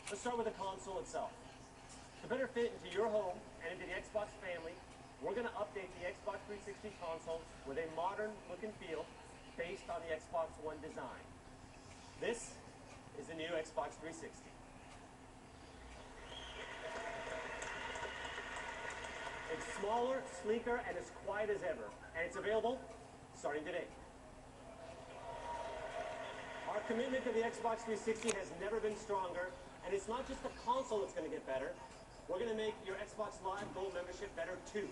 Let's start with the console itself. To better fit into your home and into the Xbox family, we're going to update the Xbox 360 console with a modern look and feel based on the Xbox One design. This is the new Xbox 360. It's smaller, sleeker, and as quiet as ever, and it's available starting today. Our commitment to the Xbox 360 has never been stronger, and it's not just the console that's going to get better. We're going to make your Xbox Live Gold membership better too.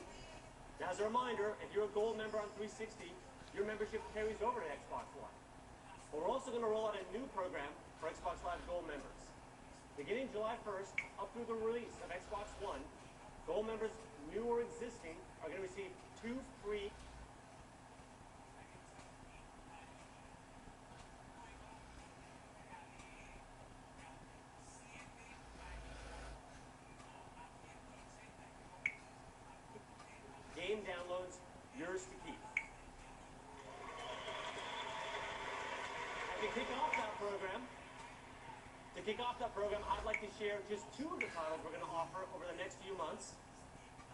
Now, as a reminder, if you're a Gold member on 360, your membership carries over to Xbox One. But we're also going to roll out a new program for Xbox Live Gold members. Beginning July 1st, up through the release of Xbox One, Gold members, new or existing, are going to receive 2 free game downloads, yours to keep. And to kick off that program, I'd like to share just 2 of the titles we're going to offer over the next few months.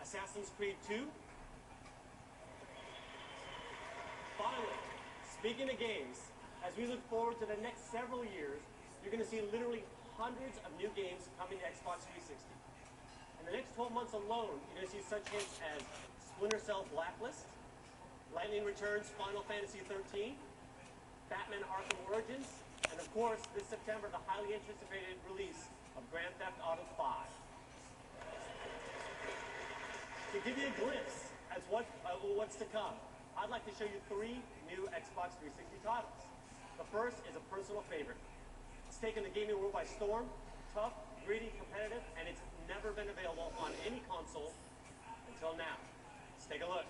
Assassin's Creed 2. Finally, speaking of games, as we look forward to the next several years, you're going to see literally hundreds of new games coming to Xbox 360. In the next 12 months alone, you're going to see such hits as Splinter Cell Blacklist, Lightning Returns Final Fantasy 13, Batman Arkham Origins, and of course, this September, the highly anticipated release of Grand Theft Auto 5. To give you a glimpse at what's to come, I'd like to show you 3 new Xbox 360 titles. The first is a personal favorite. It's taken the gaming world by storm, tough, gritty, competitive, and it's never been available on any console until now. Let's take a look.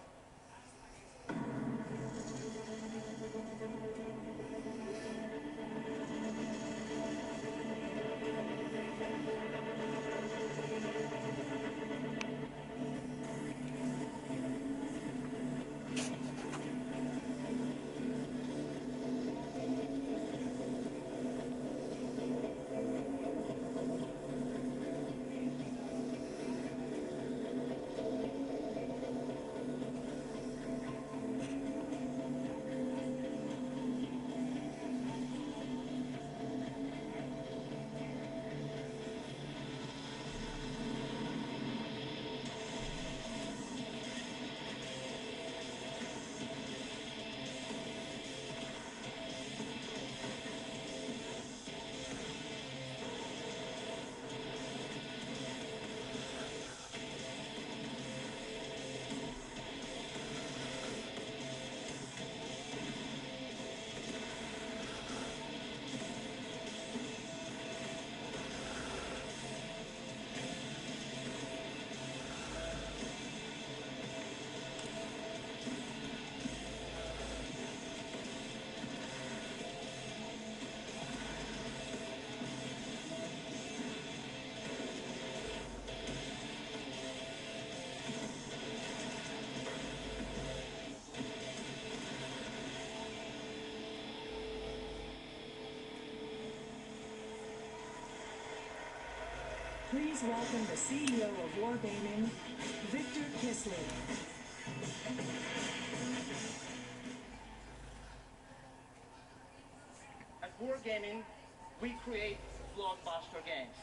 Please welcome the CEO of Wargaming, Victor Kisley. At Wargaming, we create blockbuster games.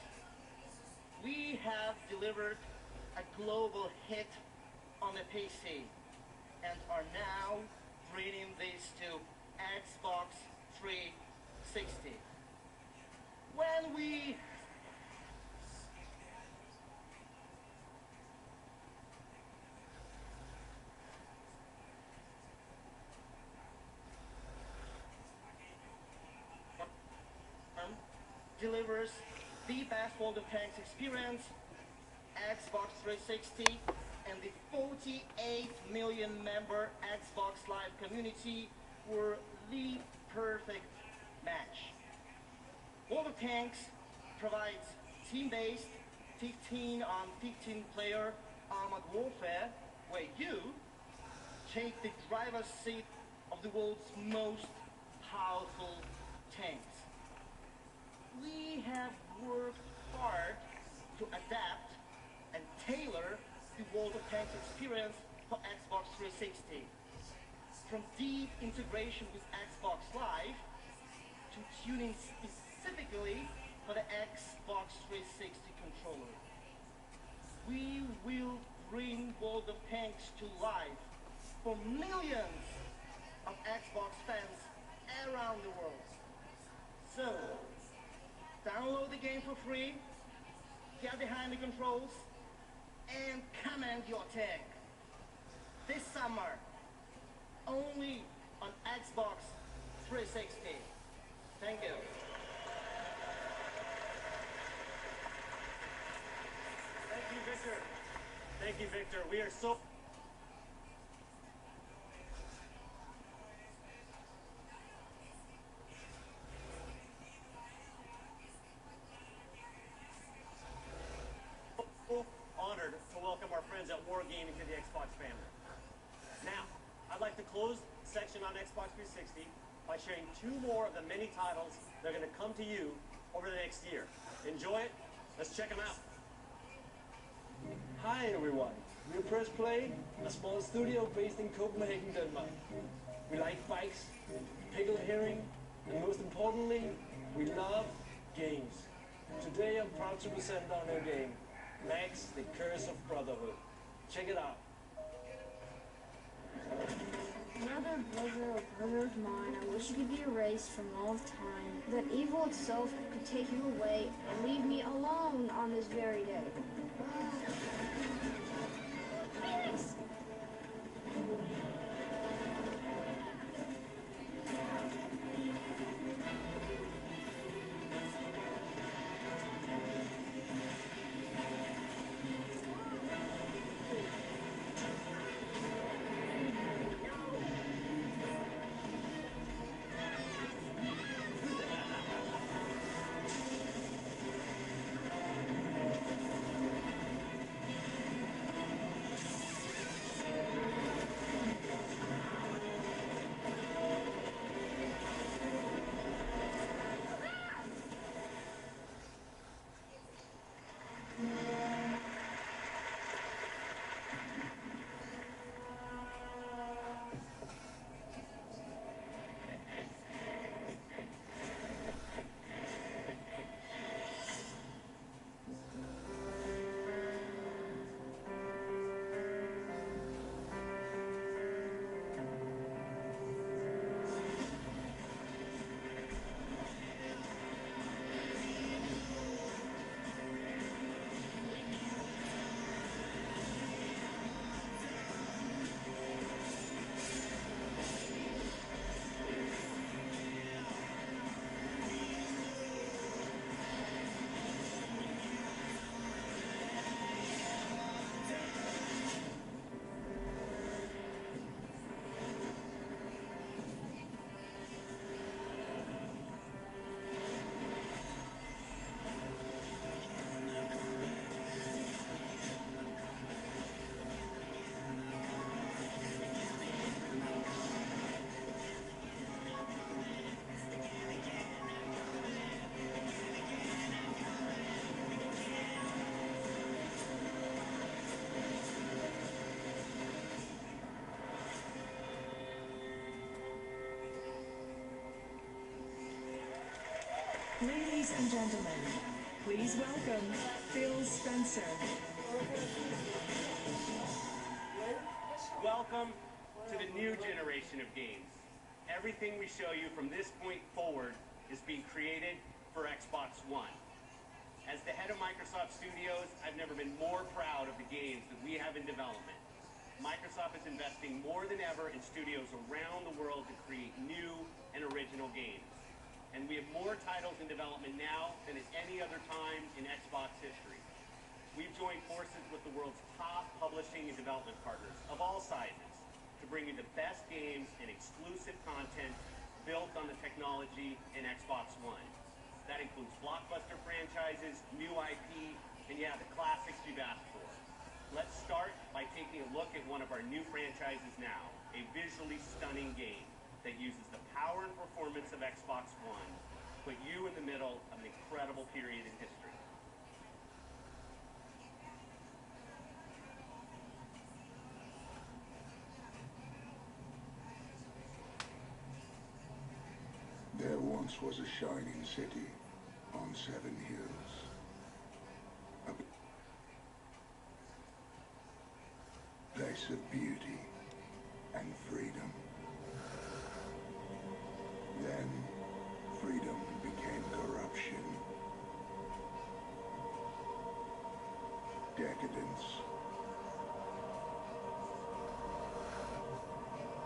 We have delivered a global hit on the PC and are now bringing this to Xbox 360. When we delivers the best World of Tanks experience, Xbox 360, and the 48 million member Xbox Live community were the perfect match. World of Tanks provides team-based 15 on 15 player armored warfare, where you take the driver's seat of the world's most powerful tanks. We have worked hard Tanks experience for Xbox 360. From deep integration with Xbox Live to tuning specifically for the Xbox 360 controller. We will bring World of Tanks to life for millions of Xbox fans around the world. So, download the game for free, get behind the controls, and command your tank. This summer, only on Xbox 360. Thank you. Thank you, Victor. Thank you, Victor. We are so... honored to welcome our friends at Wargaming to the Xbox family. Now, I'd like to close the section on Xbox 360 by sharing 2 more of the many titles that are going to come to you over the next year. Enjoy it. Let's check them out. Hi everyone, we're Press Play, a small studio based in Copenhagen, Denmark. We like bikes, pickled herring, and most importantly, we love games. Today I'm proud to present our new game, Max, the Curse of Brotherhood. Check it out. Another brother of mine, I wish you could be erased from all of time, that evil itself could take you away and leave me alone on this very day. Felix! Ladies and gentlemen, please welcome Phil Spencer. Welcome to the new generation of games. Everything we show you from this point forward is being created for Xbox One. As the head of Microsoft Studios, I've never been more proud of the games that we have in development. Microsoft is investing more than ever in studios around the world to create new and original games. And we have more titles in development now than at any other time in Xbox history. We've joined forces with the world's top publishing and development partners of all sizes to bring you the best games and exclusive content built on the technology in Xbox One. That includes blockbuster franchises, new IP, and yeah, the classics you've asked for. Let's start by taking a look at one of our new franchises now, a visually stunning game that uses the power and performance of Xbox One, put you in the middle of an incredible period in history. once was a shining city on 7 hills. A place of beauty and freedom. Then, freedom became corruption. Decadence.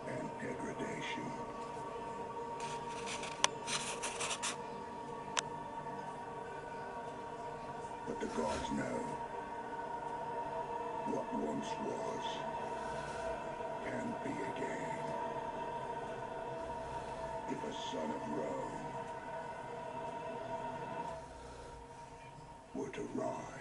And degradation. But the gods know what once was can be again. If a son of Rome were to rise.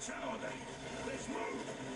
tower then. Let's move.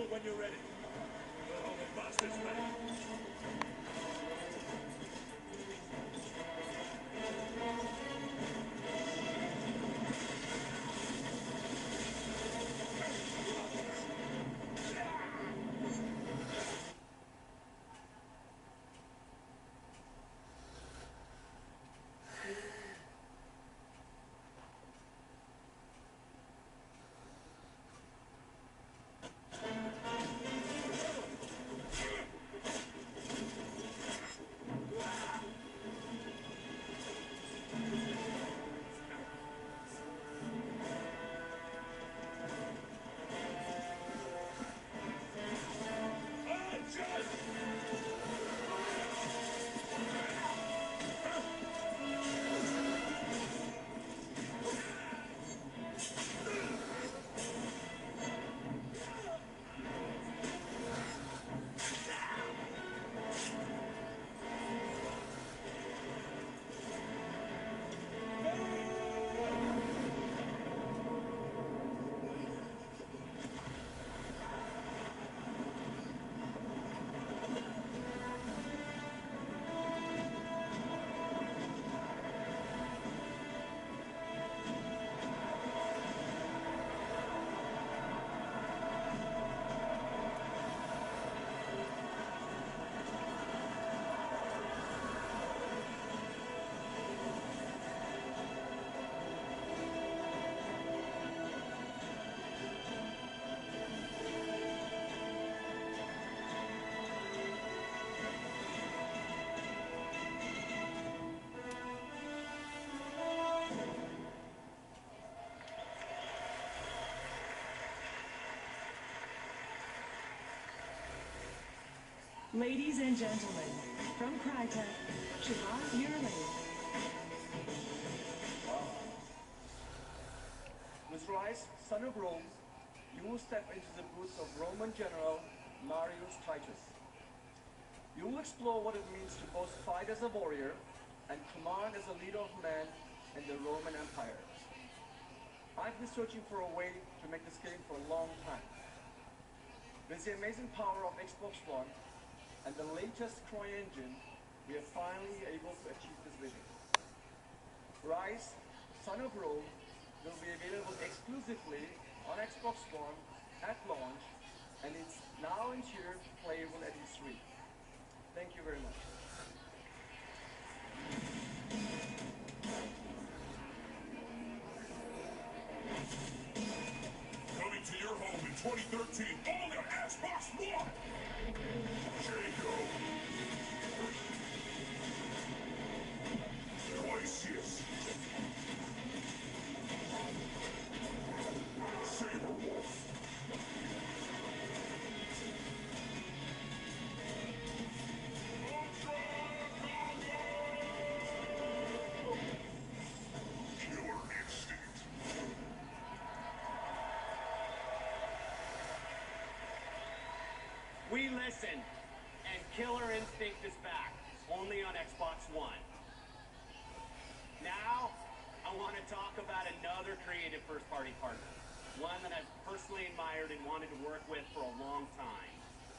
when you're ready. Oh, the bastard's back. Ladies and gentlemen, from Crytek, Siobhan Yearly. With Rise, son of Rome, you will step into the boots of Roman general Marius Titus. You will explore what it means to both fight as a warrior and command as a leader of men in the Roman Empire. I've been searching for a way to make this game for a long time. With the amazing power of Xbox One and the latest CryEngine, we are finally able to achieve this vision. Rise, Son of Rome, will be available exclusively on Xbox One at launch, and it's now in tier playable at E3. Thank you very much. Coming to your home in 2013, only on Xbox One! Jago. Glacius. Saberwolf. Killer Instinct. We listen, and Killer Instinct is back, only on Xbox One. Now, I want to talk about another creative first-party partner, one that I've personally admired and wanted to work with for a long time.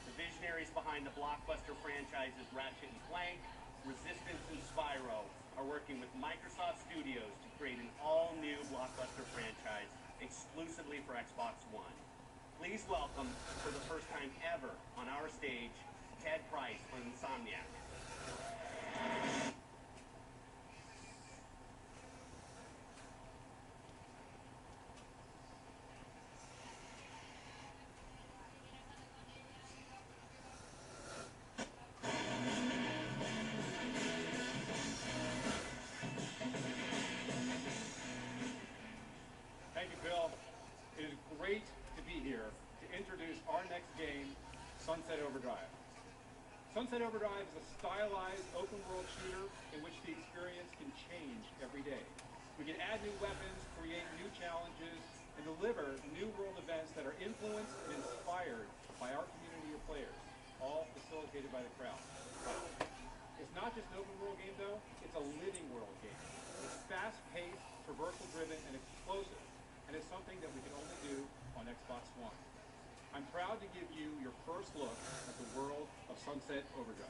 The visionaries behind the blockbuster franchises Ratchet and Clank, Resistance, and Spyro are working with Microsoft Studios to create an all-new blockbuster franchise exclusively for Xbox One. Please welcome, for the first time ever on our stage, Ted Price from Insomniac. Thank you, Bill. It is great to be here to introduce our next game, Sunset Overdrive. Sunset Overdrive is a stylized open-world shooter in which the experience can change every day. We can add new weapons, create new challenges, and deliver new world events that are influenced and inspired by our community of players, all facilitated by the crowd. It's not just an open-world game, though. It's a living world game. It's fast-paced, traversal-driven, and explosive, and it's something that we can only do on Xbox One. I'm proud proud to give you your first look at the world of Sunset Overdrive.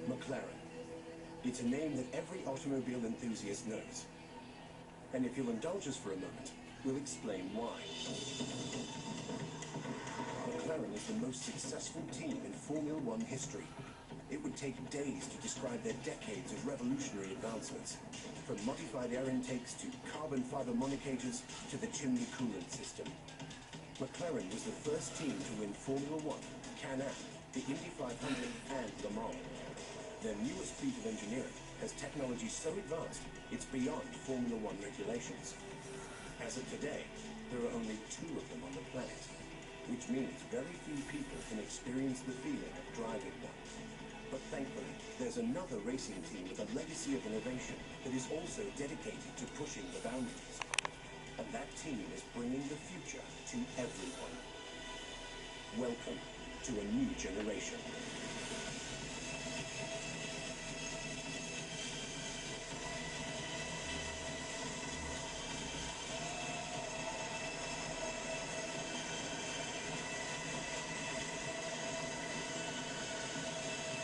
McLaren. It's a name that every automobile enthusiast knows. And if you'll indulge us for a moment, we'll explain why. McLaren is the most successful team in Formula One history. It would take days to describe their decades of revolutionary advancements, from modified air intakes to carbon fiber monocages to the chimney coolant system. McLaren was the first team to win Formula One, Can-Am, the Indy 500 and Le Mans. Their newest feat of engineering has technology so advanced it's beyond Formula One regulations. As of today, there are only 2 of them on the planet, which means very few people can experience the feeling of driving one. But thankfully, there's another racing team with a legacy of innovation that is also dedicated to pushing the boundaries. And that team is bringing the future to everyone. Welcome to a new generation.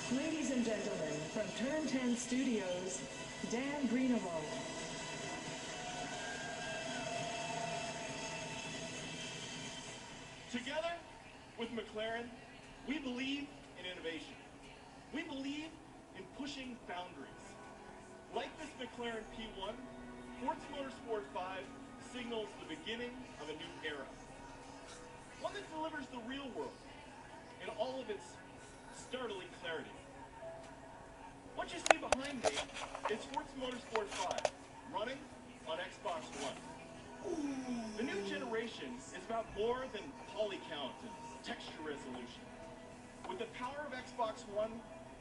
Ladies and gentlemen, from Turn 10 Studios, Dan Greenewald. Together with McLaren, we believe in innovation. We believe in pushing boundaries. Like this McLaren P1, Forza Motorsport 5 signals the beginning of a new era. One that delivers the real world in all of its startling clarity. What you see behind me is Forza Motorsport 5, running on Xbox One. The new generation is about more than poly count and texture resolution. With the power of Xbox One,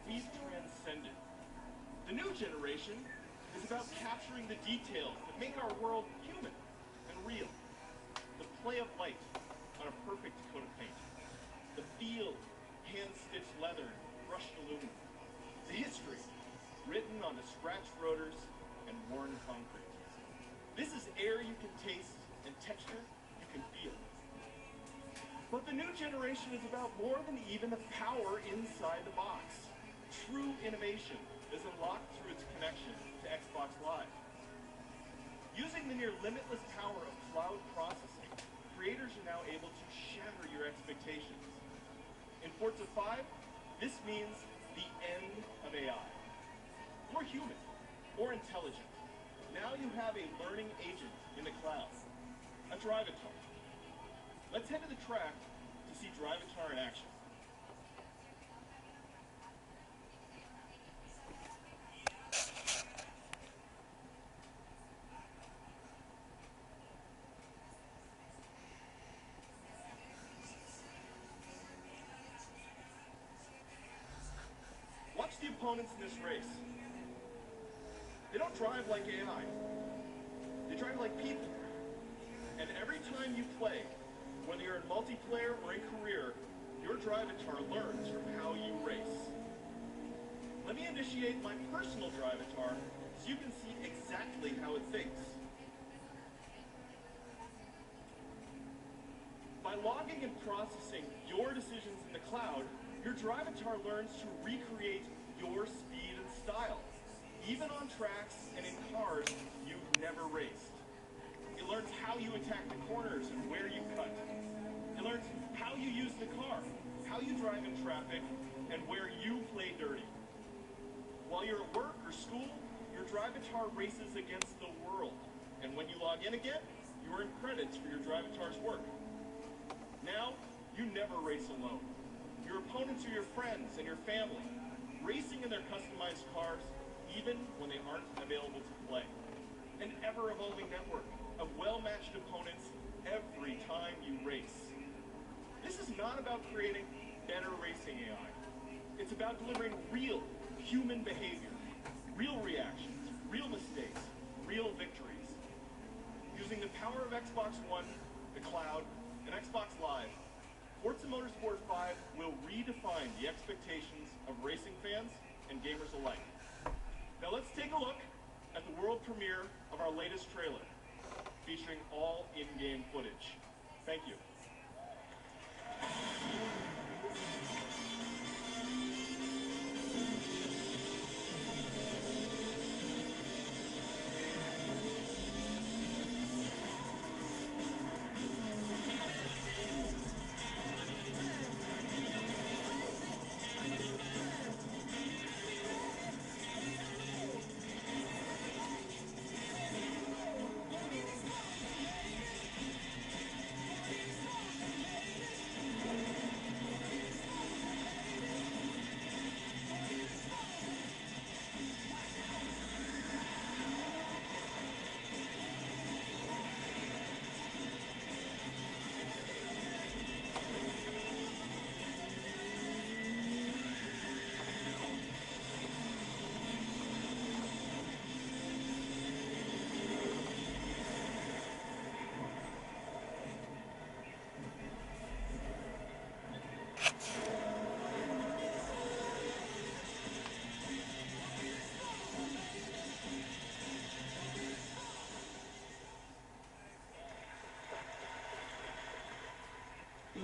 we've transcended. The new generation is about capturing the details that make our world human and real. The play of light on a perfect coat of paint. The feel, hand-stitched leather and brushed aluminum. The history, written onto scratched rotors and worn concrete. This is air you can taste and texture you can feel. But the new generation is about more than even the power inside the box. True innovation is unlocked through its connection to Xbox Live. Using the near limitless power of cloud processing, creators are now able to shatter your expectations. In Forza 5, this means the end of AI. More human, more intelligent. Now you have a learning agent in the cloud, a Drivatar. Let's head to the track to see Drivatar in action. opponents in this race. They don't drive like AI. They drive like people. And every time you play, whether you're in multiplayer or in career, your drivatar learns from how you race. Let me initiate my personal drivatar so you can see exactly how it thinks. By logging and processing your decisions in the cloud, your drivatar learns to recreate your speed and style, even on tracks and in cars you've never raced. It learns how you attack the corners and where you cut. It learns how you use the car, how you drive in traffic, and where you play dirty. While you're at work or school, your drivatar races against the world. And when you log in again, you earn credits for your drivatar's work. Now, you never race alone. Your opponents are your friends and your family, racing in their customized cars, even when they aren't available to play. An ever-evolving network of well-matched opponents every time you race. This is not about creating better racing AI. It's about delivering real human behavior, real reactions, real mistakes, real victories. Using the power of Xbox One, the cloud, and Xbox Live, Forza Motorsport 5 will redefine the expectations of racing fans and gamers alike. Now let's take a look at the world premiere of our latest trailer, featuring all in-game footage. Thank you.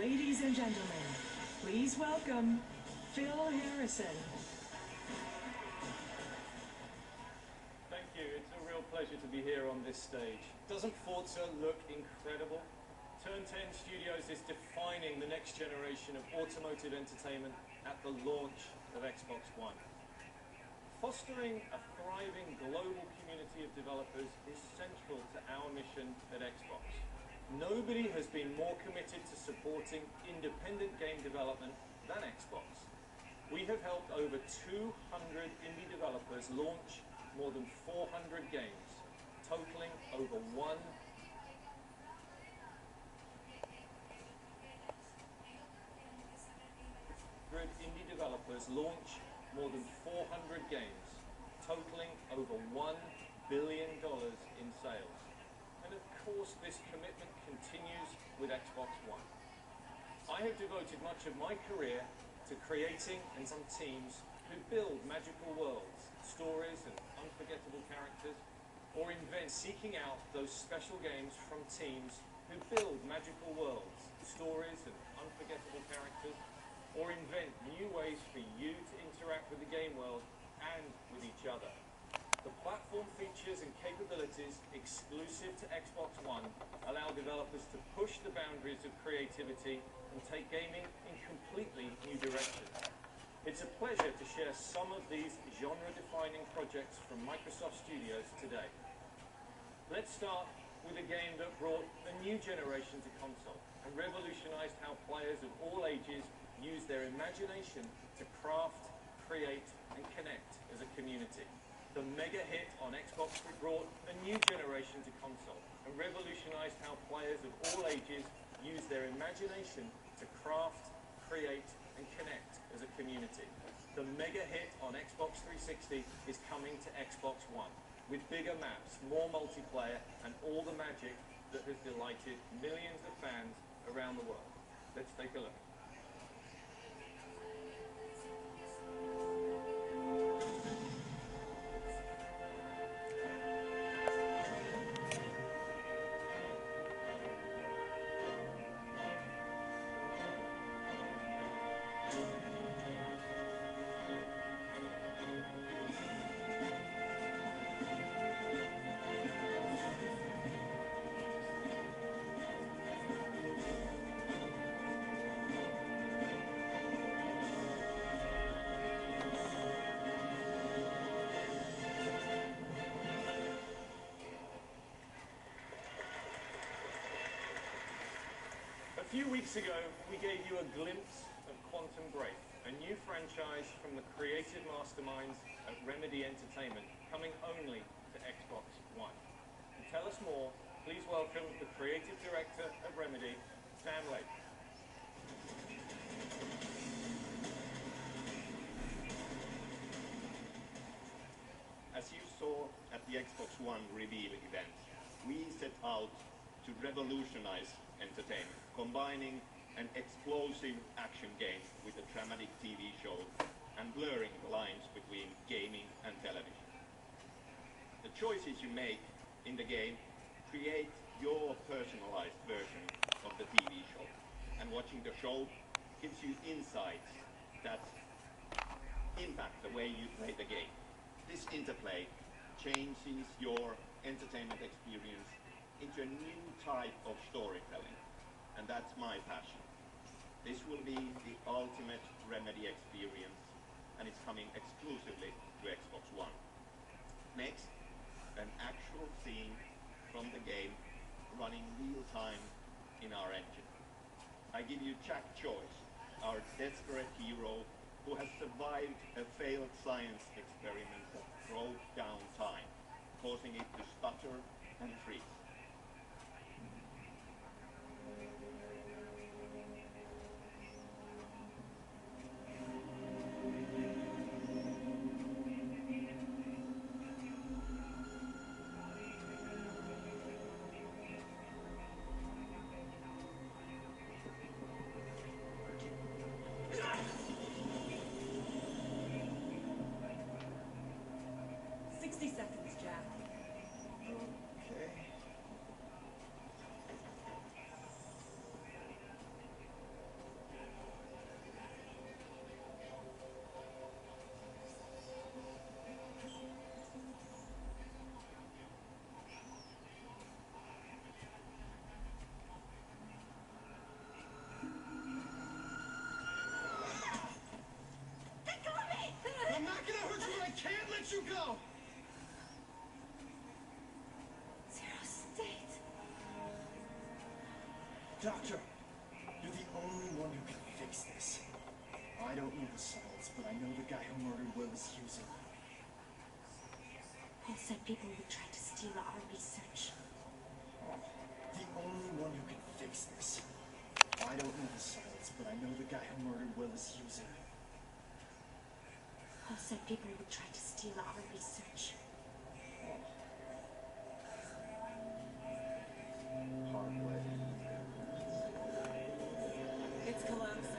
Ladies and gentlemen, please welcome Phil Harrison. Thank you. It's a real pleasure to be here on this stage. Doesn't Forza look incredible? Turn 10 Studios is defining the next generation of automotive entertainment at the launch of Xbox One. Fostering a thriving global community of developers is central to our mission at Xbox. Nobody has been more committed to supporting independent game development than Xbox. We have helped over 200 indie developers launch more than 400 games, totaling over 1 indie developers launch more than 400 games, totaling over $1 billion in sales. And of course, this commitment continues with Xbox One. I have devoted much of my career to creating and some teams who build magical worlds, stories and unforgettable characters, or seeking out those special games from teams who build magical worlds, stories and unforgettable characters, or invent new ways for you to interact with the game world and with each other. The platform features and capabilities exclusive to Xbox One allow developers to push the boundaries of creativity and take gaming in completely new directions. It's a pleasure to share some of these genre-defining projects from Microsoft Studios today. Let's start with a game that brought a new generation to console and revolutionized how players of all ages use their imagination to craft, create, and connect as a community. The mega hit on Xbox brought a new generation to console and revolutionized how players of all ages use their imagination to craft, create, and connect as a community. The mega hit on Xbox 360 is coming to Xbox One, with bigger maps, more multiplayer, and all the magic that has delighted millions of fans around the world. Let's take a look. A few weeks ago, we gave you a glimpse of Quantum Break, a new franchise from the creative masterminds at Remedy Entertainment, coming only to Xbox One. To tell us more, please welcome the creative director of Remedy, Sam Lake. As you saw at the Xbox One reveal event, we set out to revolutionize entertainment, combining an explosive action game with a dramatic TV show and blurring the lines between gaming and television. The choices you make in the game create your personalized version of the TV show, and watching the show gives you insights that impact the way you play the game. This interplay changes your entertainment experience into a new type of storytelling, and that's my passion. This will be the ultimate Remedy experience, and it's coming exclusively to Xbox One. Next, an actual scene from the game running real time in our engine. I give you Jack Joyce, our desperate hero who has survived a failed science experiment that broke down time, causing it to stutter and freeze. I'm not gonna hurt you, but I can't let you go! Zero State. Doctor, you're the only one who can fix this. I don't know the science, but I know the guy who murdered Will is using it. Paul said people would try to steal our research. The only one who can fix this. I don't know the science, but I know the guy who murdered Will is using it. Paul said people would try to steal our research. Hard way. It's collapsing.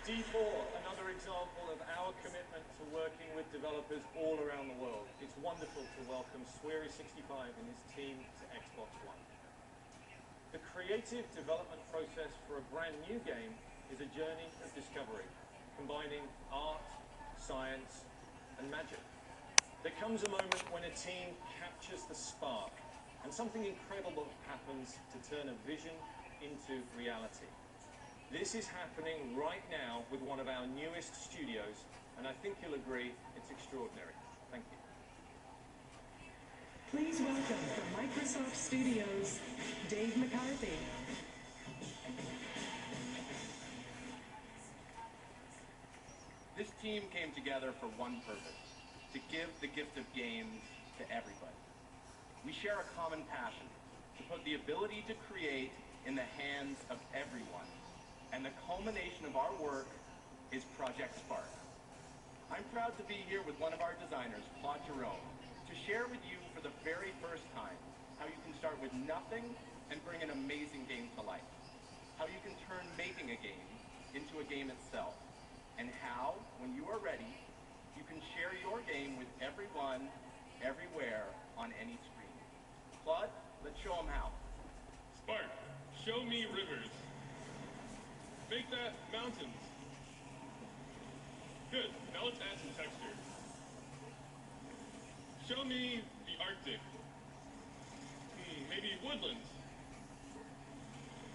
D4, another example of our commitment to working with developers all around the world. It's wonderful to welcome Sweary65 and his team to Xbox One. The creative development process for a brand new game is a journey of discovery, combining art, science, and magic. There comes a moment when a team captures the spark, and something incredible happens to turn a vision into reality. This is happening right now with one of our newest studios, and I think you'll agree it's extraordinary. Thank you. Please welcome from Microsoft Studios, Dave McCarthy. This team came together for one purpose, to give the gift of games to everybody. We share a common passion, to put the ability to create in the hands of everyone. And the culmination of our work is Project Spark. I'm proud to be here with one of our designers, Claude Jerome, to share with you for the very first time how you can start with nothing and bring an amazing game to life. How you can turn making a game into a game itself. And how, when you are ready, you can share your game with everyone, everywhere, on any screen. Claude, let's show them how. Spark, show me rivers. Make that mountains. Good, now let's add some texture. Show me the Arctic. Maybe woodlands.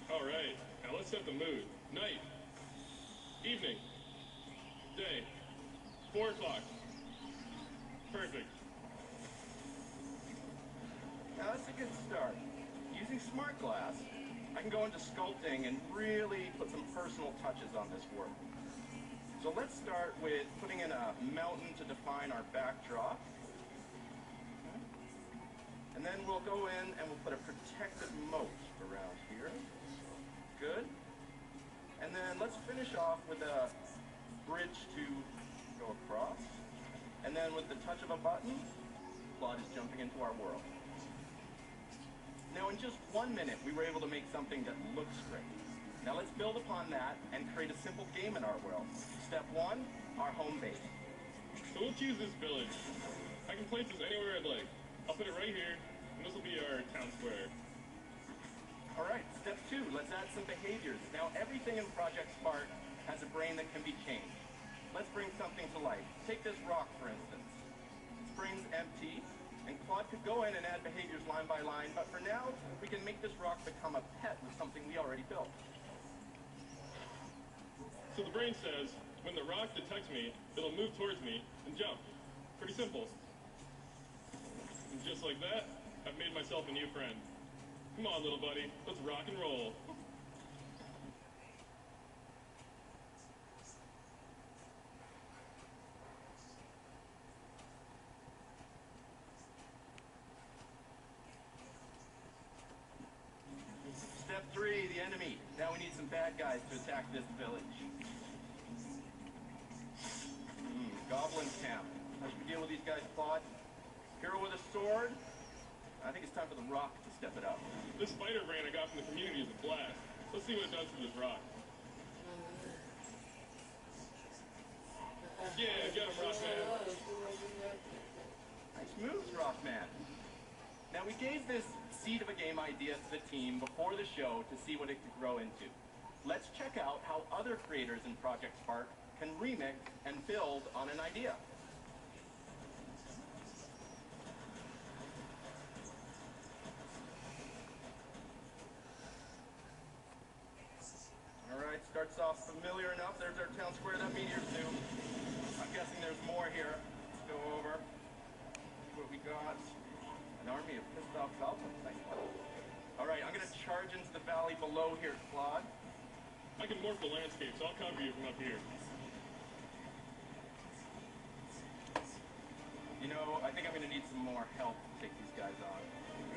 Alright, now let's set the mood. Night. Evening. Day. 4 o'clock. Perfect. Now that's a good start. Using Smart Glass, I can go into sculpting and really put some personal touches on this work. So let's start with putting in a mountain to define our backdrop. And then we'll go in and we'll put a protective moat around here. Good. And then let's finish off with a bridge to go across. And then with the touch of a button, Claude is jumping into our world. Now in just 1 minute, we were able to make something that looks great. Now let's build upon that and create a simple game in our world. Step 1, our home base. So we'll choose this village. I can place this anywhere I'd like. I'll put it right here, and this will be our town square. Alright, step 2, let's add some behaviors. Now everything in Project Spark has a brain that can be changed. Let's bring something to life. Take this rock, for instance. It springs empty, and Claude could go in and add behaviors line by line, but for now, we can make this rock become a pet with something we already built. So the brain says, when the rock detects me, it'll move towards me and jump. Pretty simple. And just like that, I've made myself a new friend. Come on, little buddy, let's rock and roll. Step 3, the enemy. Now we need some bad guys to attack this village. Goblin camp. How should we deal with these guys, Claude? Hero with a sword? I think it's time for the rock to step it up. This spider brain I got from the community is a blast. Let's see what it does to this rock. Yeah, get him, Rockman. Nice moves, Rockman. Now we gave this seed of a game idea to the team before the show to see what it could grow into. Let's check out how other creators in Project Spark can remix and build on an idea. Alright, starts off familiar enough. There's our town square that meteor's new. I'm guessing there's more here. Let's go over. See what we got. An army of pissed off goblins, thank you. Alright, I'm gonna charge into the valley below here, Claude. I can morph the landscape, so I'll cover you from up here. You know, I think I'm gonna need some more help to take these guys on.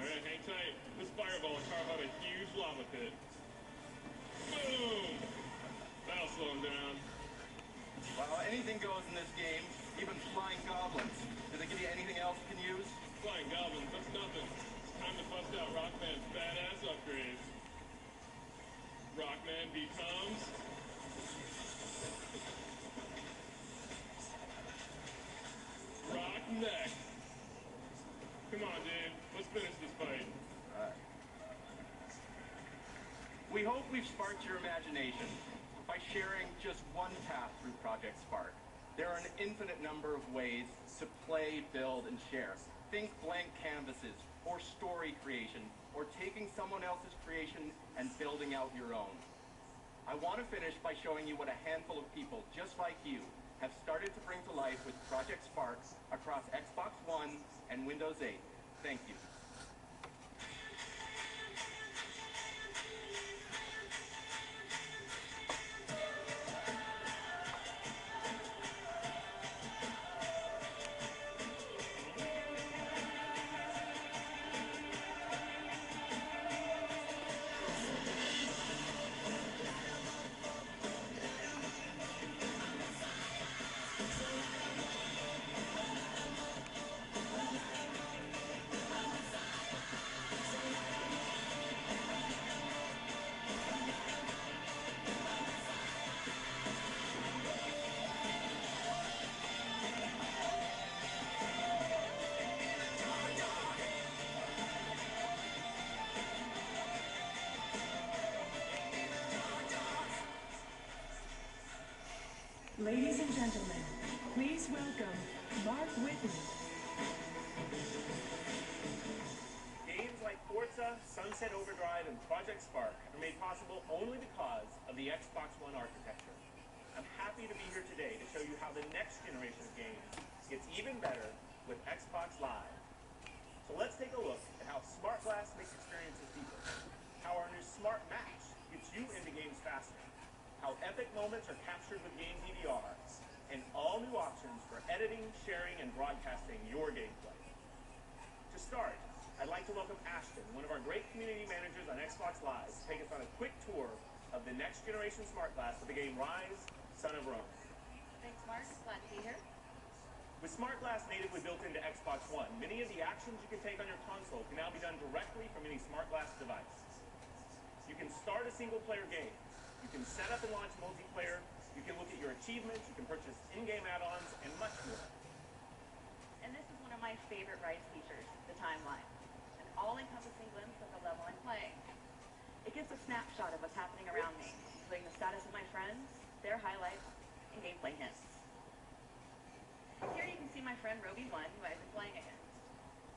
Alright, hang tight. This fireball will carve out a huge lava pit. Boom! That'll slow him down. Well, anything goes in this game, even flying goblins. Did they give you anything else you can use? Flying goblins, that's nothing. It's time to bust out Rockman's badass upgrades. Rockman becomes... neck. Come on, dude. Let's finish this fight. We hope we've sparked your imagination by sharing just one path through Project Spark. There are an infinite number of ways to play, build, and share. Think blank canvases, or story creation, or taking someone else's creation and building out your own. I want to finish by showing you what a handful of people just like you have started to bring to life with Project Spark across Xbox One and Windows 8. Thank you. Ladies and gentlemen, please welcome Mark Whitney. Games like Forza, Sunset Overdrive, and Project Spark are made possible only because of the Xbox One architecture. I'm happy to be here today to show you how the next generation of games gets even better with Xbox Live. So let's take a look at how Smart Glass makes experiences deeper, how our new Smart Match gets you into games faster, how epic moments are captured with Game DVR, and all new options for editing, sharing, and broadcasting your gameplay. To start, I'd like to welcome Ashton, one of our great community managers on Xbox Live, to take us on a quick tour of the next generation Smart Glass of the game Rise, Son of Rome. Thanks, Mark. Glad to be here. With Smart Glass natively built into Xbox One, many of the actions you can take on your console can now be done directly from any Smart Glass device. You can start a single-player game. You can set up and launch multiplayer, you can look at your achievements, you can purchase in-game add-ons, and much more. And this is one of my favorite Rise features, the timeline. An all-encompassing glimpse of the level I'm playing. It gives a snapshot of what's happening around me, including the status of my friends, their highlights, and gameplay hints. Here you can see my friend Roby 1, who I've been playing against.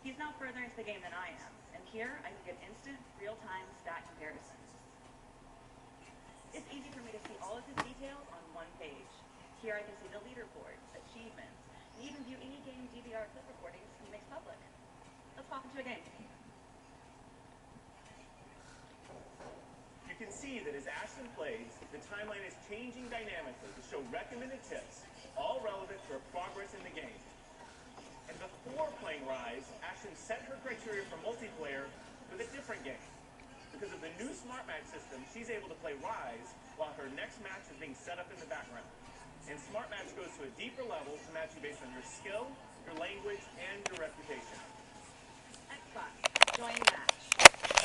He's now further into the game than I am, and here I can get instant, real-time stat comparisons. It's easy for me to see all of his details on one page. Here I can see the leaderboard, achievements, and even view any game DVR clip recordings he makes public. Let's hop into a game. You can see that as Ashton plays, the timeline is changing dynamically to show recommended tips, all relevant to her progress in the game. And before playing Rise, Ashton set her criteria for multiplayer with a different game. Because of the new Smart Match system, she's able to play Rise while her next match is being set up in the background. And Smart Match goes to a deeper level to match you based on your skill, your language, and your reputation. Xbox, join match.